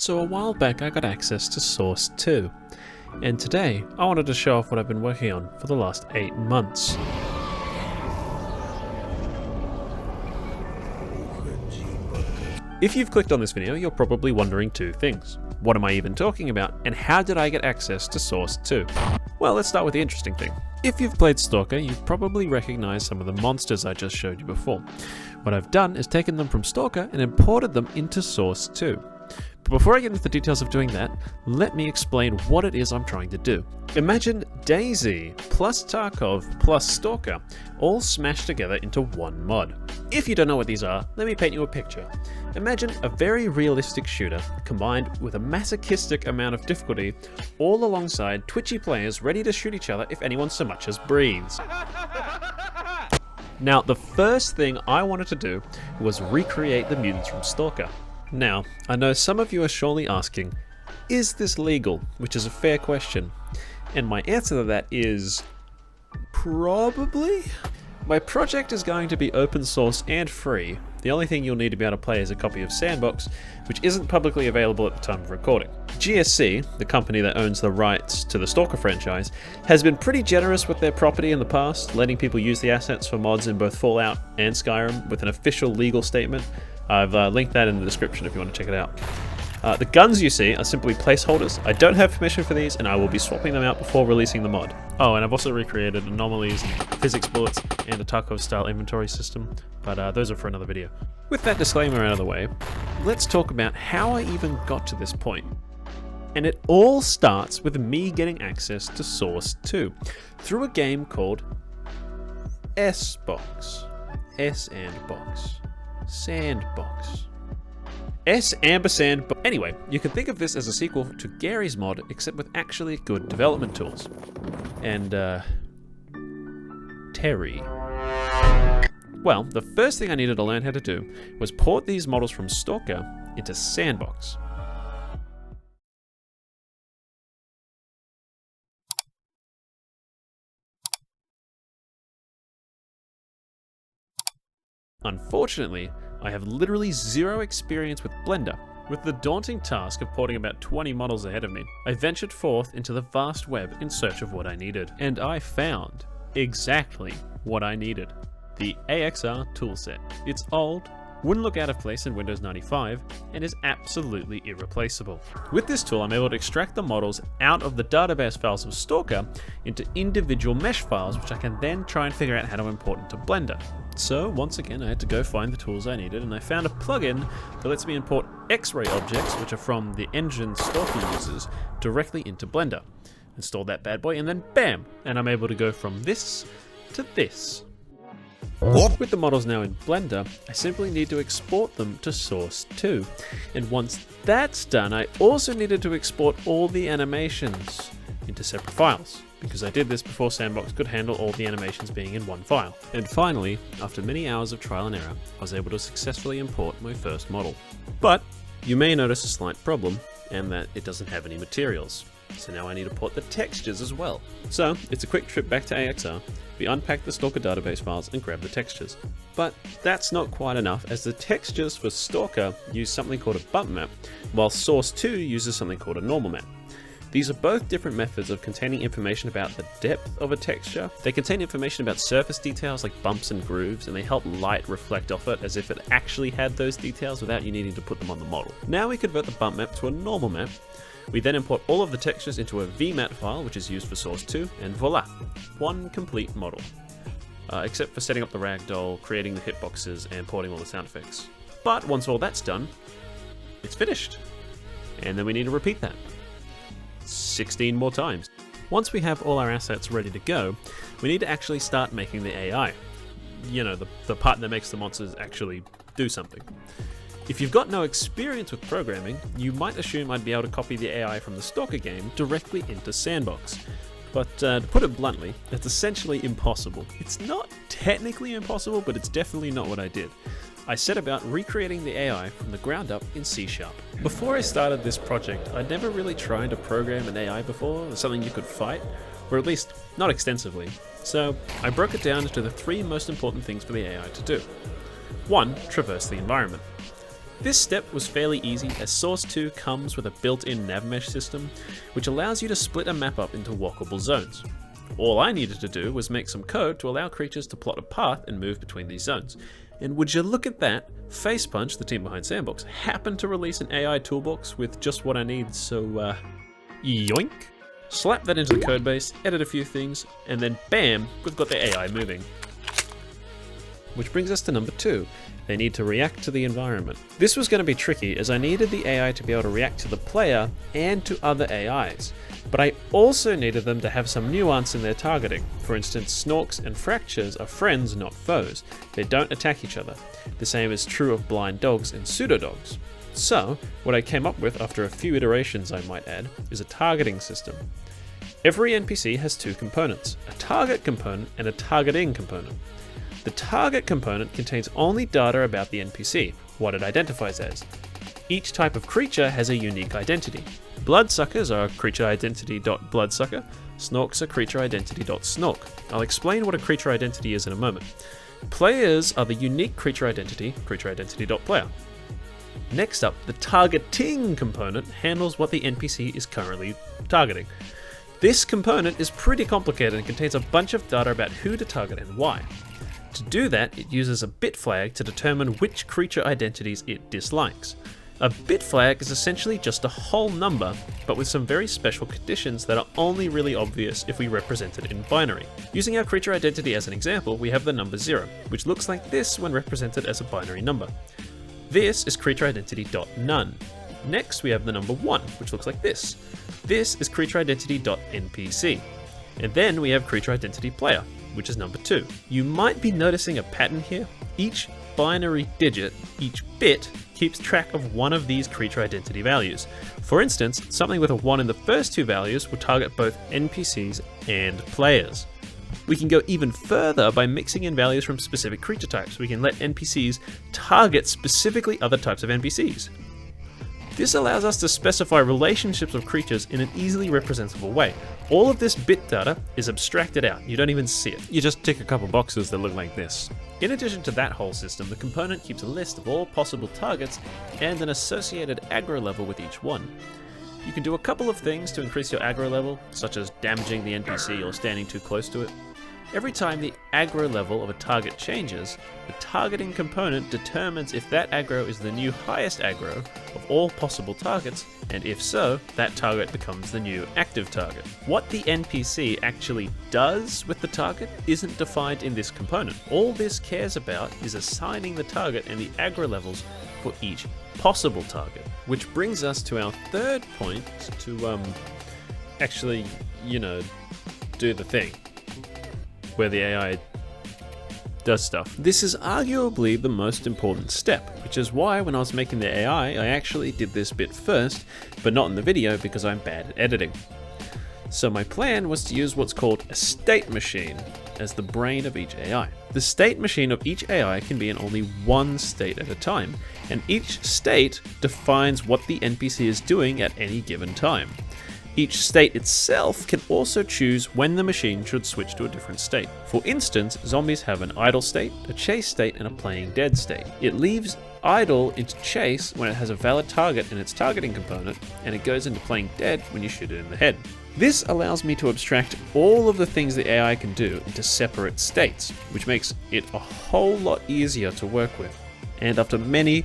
So a while back I got access to Source 2, and today I wanted to show off what I've been working on for the last 8 months. If you've clicked on this video, you're probably wondering two things. What am I even talking about, and how did I get access to Source 2? Well, let's start with the interesting thing. If you've played Stalker, you've probably recognized some of the monsters I just showed you before. What I've done is taken them from Stalker and imported them into Source 2. But before I get into the details of doing that, let me explain what it is I'm trying to do. Imagine DayZ plus Tarkov plus Stalker all smashed together into one mod. If you don't know what these are, let me paint you a picture. Imagine a very realistic shooter combined with a masochistic amount of difficulty, all alongside twitchy players ready to shoot each other if anyone so much as breathes. Now, the first thing I wanted to do was recreate the mutants from Stalker. Now, I know some of you are surely asking, is this legal? Which is a fair question. And my answer to that is probably. My project is going to be open source and free. The only thing you'll need to be able to play is a copy of s&box, which isn't publicly available at the time of recording. GSC, the company that owns the rights to the Stalker franchise, has been pretty generous with their property in the past, letting people use the assets for mods in both Fallout and Skyrim with an official legal statement. I've linked that in the description if you want to check it out. The guns you see are simply placeholders. I don't have permission for these, and I will be swapping them out before releasing the mod. Oh, and I've also recreated anomalies, physics bullets, and a Tarkov-style inventory system, but those are for another video. With that disclaimer out of the way, let's talk about how I even got to this point. And it all starts with me getting access to Source 2 through a game called s&box. S&box. Sandbox. S&box. Anyway, you can think of this as a sequel to Gary's mod, except with actually good development tools. And, Terry. Well, the first thing I needed to learn how to do was port these models from Stalker into Sandbox. Unfortunately, I have literally zero experience with Blender. With the daunting task of porting about 20 models ahead of me, I ventured forth into the vast web in search of what I needed. And I found exactly what I needed. The AXR toolset. It's old, wouldn't look out of place in Windows 95, and is absolutely irreplaceable. With this tool, I'm able to extract the models out of the database files of Stalker into individual mesh files, which I can then try and figure out how to import into Blender. So once again, I had to go find the tools I needed, and I found a plugin that lets me import X-ray objects, which are from the engine Stalker uses, directly into Blender. Install that bad boy, and then bam! And I'm able to go from this to this. With the models now in Blender, I simply need to export them to Source 2. And once that's done, I also needed to export all the animations into separate files, because I did this before s&box could handle all the animations being in one file. And finally, after many hours of trial and error, I was able to successfully import my first model. But you may notice a slight problem, and that it doesn't have any materials. So now I need to port the textures as well. So it's a quick trip back to AXR. We unpack the Stalker database files and grab the textures. But that's not quite enough, as the textures for Stalker use something called a bump map, while Source 2 uses something called a normal map. These are both different methods of containing information about the depth of a texture. They contain information about surface details like bumps and grooves, and they help light reflect off it as if it actually had those details without you needing to put them on the model. Now we convert the bump map to a normal map. We then import all of the textures into a vmat file, which is used for Source 2, and voila, one complete model. Except for setting up the ragdoll, creating the hitboxes, and porting all the sound effects. But once all that's done, it's finished. And then we need to repeat that 16 more times. Once we have all our assets ready to go, we need to actually start making the AI. You know, the part that makes the monsters actually do something. If you've got no experience with programming, you might assume I'd be able to copy the AI from the Stalker game directly into s&box. But to put it bluntly, it's essentially impossible. It's not technically impossible, but it's definitely not what I did. I set about recreating the AI from the ground up in C#. Before I started this project, I'd never really tried to program an AI before, something you could fight, or at least not extensively. So I broke it down into the 3 most important things for the AI to do. 1. Traverse the environment. This step was fairly easy as Source 2 comes with a built-in nav mesh system, which allows you to split a map up into walkable zones. All I needed to do was make some code to allow creatures to plot a path and move between these zones. And would you look at that, Facepunch, the team behind s&box, happened to release an AI toolbox with just what I need, so yoink! Slap that into the codebase, edit a few things, and then bam, we've got the AI moving. Which brings us to number 2. They need to react to the environment. This was going to be tricky as I needed the AI to be able to react to the player and to other AIs, but I also needed them to have some nuance in their targeting. For instance, Snorks and Fractures are friends, not foes. They don't attack each other. The same is true of blind dogs and pseudo-dogs. So, what I came up with after a few iterations, I might add, is a targeting system. Every NPC has 2 components, a target component and a targeting component. The target component contains only data about the NPC, what it identifies as. Each type of creature has a unique identity. Bloodsuckers are creature identity.bloodsucker, Snorks are creature identity.snork. I'll explain what a creature identity is in a moment. Players are the unique creature identity.player. Next up, the targeting component handles what the NPC is currently targeting. This component is pretty complicated and contains a bunch of data about who to target and why. To do that, it uses a bit flag to determine which creature identities it dislikes. A bit flag is essentially just a whole number, but with some very special conditions that are only really obvious if we represent it in binary. Using our creature identity as an example, we have the number 0, which looks like this when represented as a binary number. This is creature identity.none. Next, we have the number 1, which looks like this. This is creature identity.npc. And then we have creature identity player, which is number 2. You might be noticing a pattern here. Each binary digit, each bit, keeps track of one of these creature identity values. For instance, something with a 1 in the first 2 values will target both NPCs and players. We can go even further by mixing in values from specific creature types. We can let NPCs target specifically other types of NPCs. This allows us to specify relationships of creatures in an easily representable way. All of this bit data is abstracted out, you don't even see it. You just tick a couple boxes that look like this. In addition to that whole system, the component keeps a list of all possible targets and an associated aggro level with each one. You can do a couple of things to increase your aggro level, such as damaging the NPC or standing too close to it. Every time the aggro level of a target changes, the targeting component determines if that aggro is the new highest aggro of all possible targets, and if so, that target becomes the new active target. What the NPC actually does with the target isn't defined in this component. All this cares about is assigning the target and the aggro levels for each possible target. Which brings us to our third point to actually, do the thing where the AI does stuff. This is arguably the most important step, which is why when I was making the AI, I actually did this bit first, but not in the video because I'm bad at editing. So my plan was to use what's called a state machine as the brain of each AI. The state machine of each AI can be in only one state at a time, and each state defines what the NPC is doing at any given time. Each state itself can also choose when the machine should switch to a different state. For instance, zombies have an idle state, a chase state, and a playing dead state. It leaves idle into chase when it has a valid target in its targeting component, and it goes into playing dead when you shoot it in the head. This allows me to abstract all of the things the AI can do into separate states, which makes it a whole lot easier to work with. And after many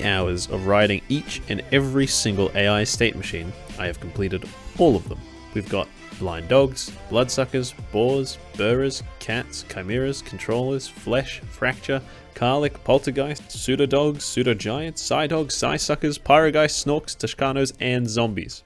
hours of writing each and every single AI state machine, I have completed all of them. We've got blind dogs, bloodsuckers, boars, burrers, cats, chimeras, controllers, flesh, fracture, Karlik, poltergeist, pseudo-dogs, pseudo-giants, psi-dogs, psi-suckers, pyrogeists, snorks, Toscanos, and zombies.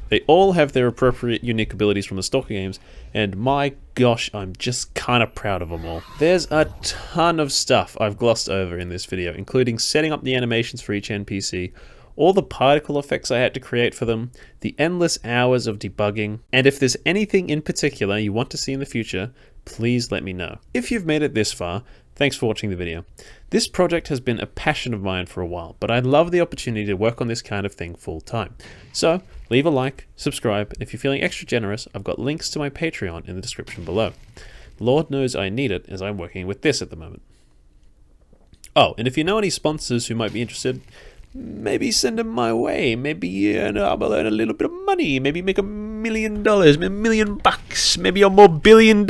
They all have their appropriate unique abilities from the Stalker games, and my gosh, I'm just kind of proud of them all. There's a ton of stuff I've glossed over in this video, including setting up the animations for each NPC, all the particle effects I had to create for them, the endless hours of debugging, and if there's anything in particular you want to see in the future, please let me know. If you've made it this far, thanks for watching the video. This project has been a passion of mine for a while, but I love the opportunity to work on this kind of thing full time. So leave a like, subscribe, and if you're feeling extra generous, I've got links to my Patreon in the description below. Lord knows I need it as I'm working with this at the moment. Oh, and if you know any sponsors who might be interested, maybe send them my way. Maybe I'll earn a little bit of money. Maybe make $1 million, $1 million, maybe a more $1 billion.